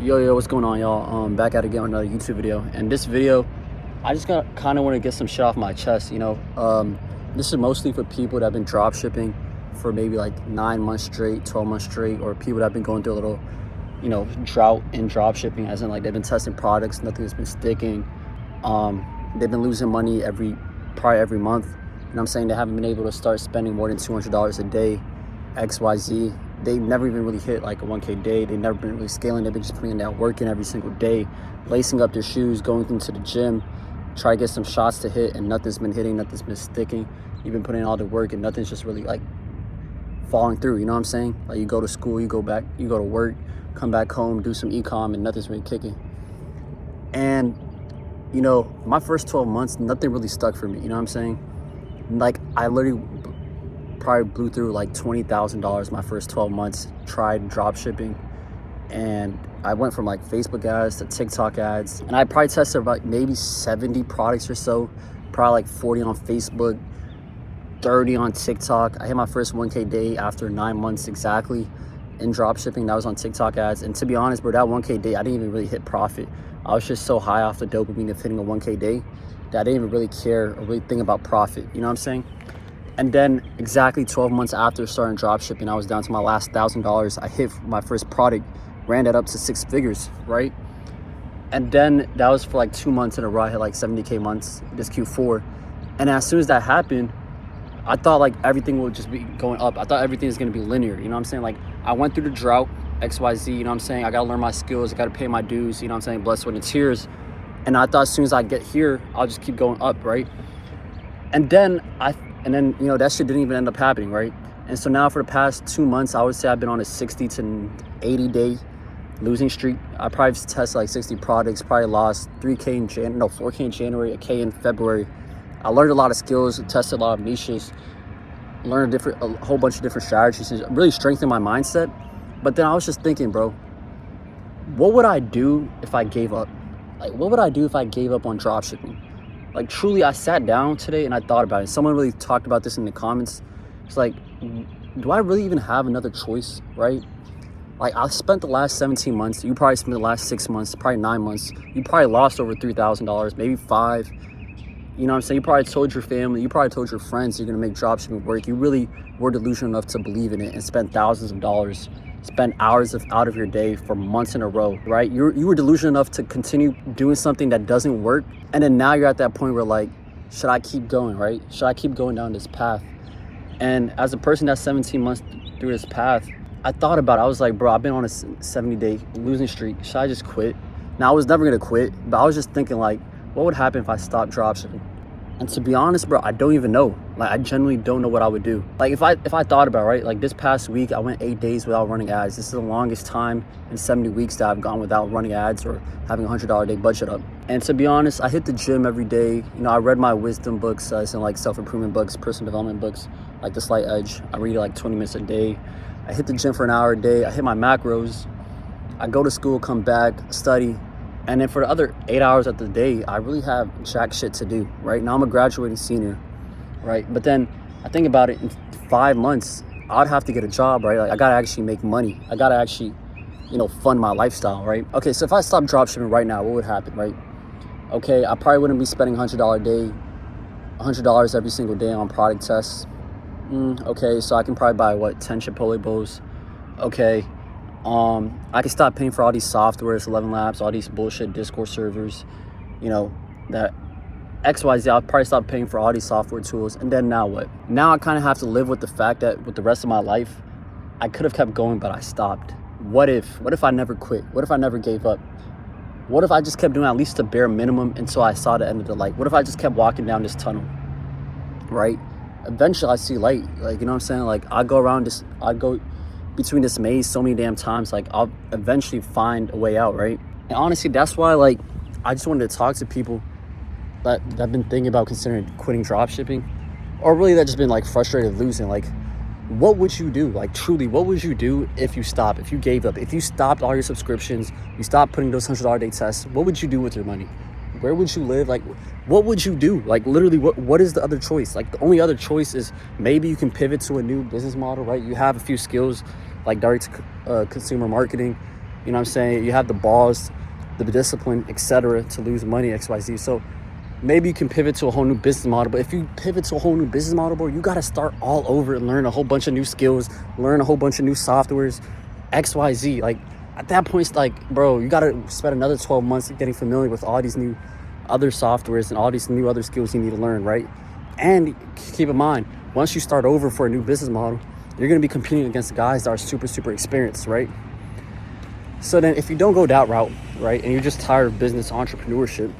Yo, what's going on, y'all? Back at it again with another YouTube video. And this video, I just kind of want to get some shit off my chest, This is mostly for people that have been drop shipping for maybe like 9 months straight, 12 months straight, or people that have been going through a little, drought in drop shipping, as in like they've been testing products, nothing's been sticking. They've been losing money probably every month. And I'm saying they haven't been able to start spending more than $200 a day, XYZ. They never even really hit like a 1K day. They've never been really scaling. They've been just putting in that work in every single day, lacing up their shoes, going into the gym, try to get some shots to hit, and nothing's been hitting, nothing's been sticking. You've been putting in all the work and nothing's just really like falling through, you know what I'm saying? Like you go to school, you go to work, come back home, do some e-com, and nothing's really kicking. And, my first 12 months, nothing really stuck for me, you know what I'm saying? Like I literally probably blew through like $20,000 my first 12 months, tried drop shipping, and I went from like Facebook ads to TikTok ads, and I probably tested about maybe 70 products or so, probably like 40 on Facebook, 30 on TikTok. I hit my first 1K day after 9 months exactly in drop shipping. That was on TikTok ads. And to be honest, bro, that 1K day, I didn't even really hit profit. I was just so high off the dopamine of hitting a 1K day that I didn't even really care or really think about profit, you know what I'm saying? And then exactly 12 months after starting drop shipping, I was down to my last $1,000. I hit my first product, ran that up to 6 figures, right? And then that was for like 2 months in a row. I hit like 70K months this Q4. And as soon as that happened, I thought like everything would just be going up. I thought everything was gonna be linear, you know what I'm saying? Like I went through the drought, XYZ, you know what I'm saying? I gotta learn my skills, I gotta pay my dues, you know what I'm saying? Blood, sweat, and tears. And I thought as soon as I get here, I'll just keep going up, right? And then that shit didn't even end up happening, right? And so now for the past 2 months, I would say I've been on a 60 to 80 day losing streak. I probably tested like 60 products, probably lost 4K in January, a K in February. I learned a lot of skills, tested a lot of niches, learned a whole bunch of different strategies, and really strengthened my mindset. But then I was just thinking, bro, what would I do if I gave up? Like, what would I do if I gave up on dropshipping? Like, truly, I sat down today and I thought about it. Someone really talked about this in the comments. It's like, do I really even have another choice, right? Like, I spent the last 17 months. You probably spent the last 6 months, probably 9 months. You probably lost over $3,000, maybe 5. You know what I'm saying? You probably told your family, you probably told your friends you're going to make dropshipping work. You really were delusional enough to believe in it and spend thousands of dollars, spend hours out of your day for months in a row, right? You were delusional enough to continue doing something that doesn't work. And then now you're at that point where like, should I keep going, right? Should I keep going down this path? And as a person that's 17 months through this path, I thought about it. I was like, bro, I've been on a 70-day losing streak. Should I just quit? Now, I was never going to quit, but I was just thinking like, what would happen if I stopped dropshipping? And to be honest, bro, I don't even know. Like, I genuinely don't know what I would do. Like, if I thought about it, right? Like, this past week, I went 8 days without running ads. This is the longest time in 70 weeks that I've gone without running ads or having a $100 a day budget up. And to be honest, I hit the gym every day. I read my wisdom books, and like self-improvement books, personal development books, like The Slight Edge. I read it like 20 minutes a day. I hit the gym for an hour a day. I hit my macros. I go to school, come back, study. And then for the other 8 hours of the day, I really have jack shit to do, right? Now I'm a graduating senior, right? But then I think about it, in 5 months, I'd have to get a job, right? Like I gotta actually make money. I gotta actually, fund my lifestyle, right? Okay, so if I stop dropshipping right now, what would happen, right? Okay, I probably wouldn't be spending $100 a day, $100 every single day on product tests. Okay, so I can probably buy 10 Chipotle bowls. Okay. I can stop paying for all these softwares, 11 Labs, all these bullshit Discord servers, that XYZ. I'll probably stop paying for all these software tools. And then now what? Now I kind of have to live with the fact that with the rest of my life, I could have kept going, but I stopped. What if I never quit? What if I never gave up? What if I just kept doing at least the bare minimum until I saw the end of the light? What if I just kept walking down this tunnel, right? Eventually I see light, like, you know what I'm saying? Like I go between this maze so many damn times, like I'll eventually find a way out, right? And honestly, that's why like I just wanted to talk to people that have been thinking about considering quitting dropshipping, or really that just been like frustrated losing. Like, what would you do? Like truly, what would you do if you stopped, if you gave up, if you stopped all your subscriptions, you stopped putting those $100 a day tests? What would you do with your money? Where would you live? Like, what would you do? Like, literally, what is the other choice? Like, the only other choice is maybe you can pivot to a new business model, right? You have a few skills like direct consumer marketing, You know what I'm saying? You have the balls, the discipline, etc. to lose money, XYZ. So maybe you can pivot to a whole new business model. But if you pivot to a whole new business model, bro, you got to start all over and learn a whole bunch of new skills, learn a whole bunch of new softwares, XYZ. Like, at that point, it's like, bro, you got to spend another 12 months getting familiar with all these new other softwares and all these new other skills you need to learn, right? And keep in mind, once you start over for a new business model, you're going to be competing against guys that are super, super experienced, right? So then if you don't go that route, right, and you're just tired of business entrepreneurship,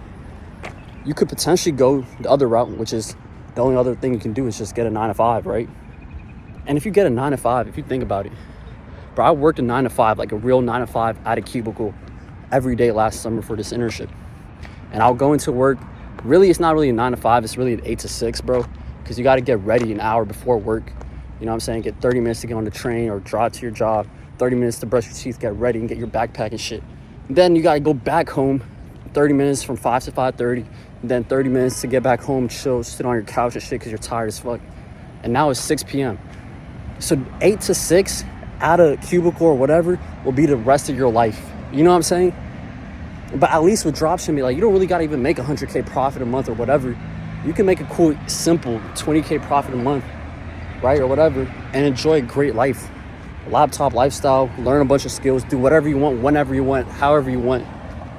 you could potentially go the other route, which is the only other thing you can do is just get a 9-to-5, right? And if you get a 9-to-5, if you think about it, bro, I worked a 9-to-5, like a real 9-to-5 at a cubicle every day last summer for this internship. And I'll go into work. Really, it's not really a 9-to-5. It's really an 8-to-6, bro, because you got to get ready an hour before work. You know what I'm saying? Get 30 minutes to get on the train or drive to your job, 30 minutes to brush your teeth, get ready, and get your backpack and shit. Then you got to go back home, 30 minutes from 5 to 5:30, and then 30 minutes to get back home, chill, sit on your couch and shit because you're tired as fuck. And now it's 6 p.m. So 8 to 6 at a cubicle or whatever will be the rest of your life. You know what I'm saying? But at least with dropshipping, like, you don't really got to even make 100K profit a month or whatever. You can make a cool, simple 20K profit a month, right, or whatever, and enjoy a great life. Laptop lifestyle, learn a bunch of skills, do whatever you want, whenever you want, however you want,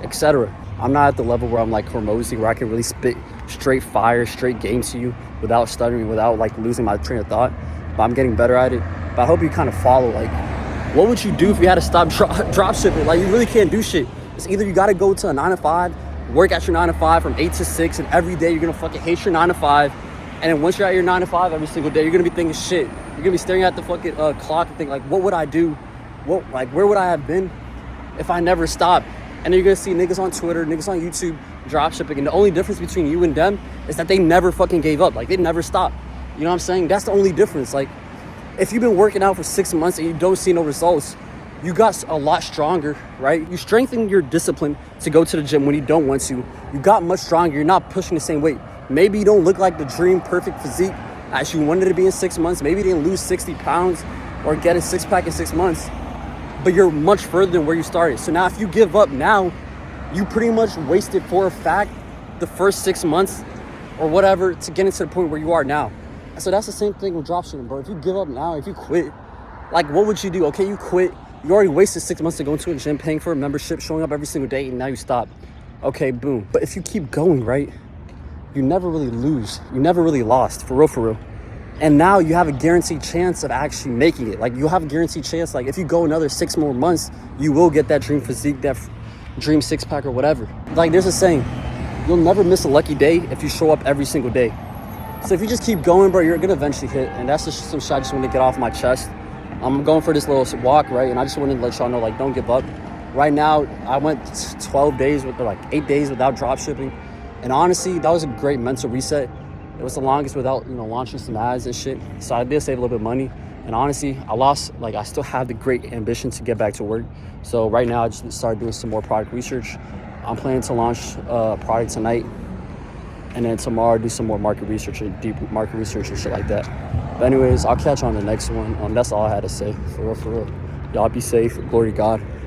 etc. I'm not at the level where I'm like Hormozy, where I can really spit straight fire, straight game to you without stuttering, without like losing my train of thought. But I'm getting better at it. But I hope you kind of follow, like, what would you do if you had to stop drop shipping? Like, you really can't do shit. It's either you got to go to a 9-to-5, work at your 9-to-5 from 8 to 6, and every day you're going to fucking hate your 9-to-5. And then once you're at your 9-to-5 every single day, you're going to be thinking shit. You're going to be staring at the fucking clock and think, like, what would I do? Where would I have been if I never stopped? And then you're going to see niggas on Twitter, niggas on YouTube, drop shipping. And the only difference between you and them is that they never fucking gave up. Like, they never stopped. You know what I'm saying? That's the only difference. Like, if you've been working out for 6 months and you don't see no results, you got a lot stronger, right? You strengthened your discipline to go to the gym when you don't want to. You got much stronger. You're not pushing the same weight. Maybe you don't look like the dream perfect physique as you wanted to be in 6 months. Maybe you didn't lose 60 pounds or get a six-pack in 6 months, but you're much further than where you started. So now if you give up now, you pretty much wasted, for a fact, the first 6 months or whatever to get into the point where you are now. So that's the same thing with dropshipping, bro. If you give up now, if you quit, like, what would you do? Okay, you quit. You already wasted 6 months to go into a gym, paying for a membership, showing up every single day, and now you stop. Okay, boom. But if you keep going, right, you never really lose. You never really lost, for real. And now you have a guaranteed chance of actually making it. Like, you'll have a guaranteed chance. Like, if you go another 6 more months, you will get that dream physique, that dream six-pack or whatever. Like, there's a saying, you'll never miss a lucky day if you show up every single day. So if you just keep going, bro, you're going to eventually hit. And that's just some shit I just want to get off my chest. I'm going for this little walk, right? And I just wanted to let y'all know, like, don't give up. Right now, I went 12 days, 8 days without drop shipping. And honestly, that was a great mental reset. It was the longest without, launching some ads and shit. So I did save a little bit of money. And honestly, I still have the great ambition to get back to work. So right now, I just started doing some more product research. I'm planning to launch a product tonight. And then tomorrow, do some more market research and deep market research and shit like that. But anyways, I'll catch you on the next one. That's all I had to say. For real. Y'all be safe. Glory to God.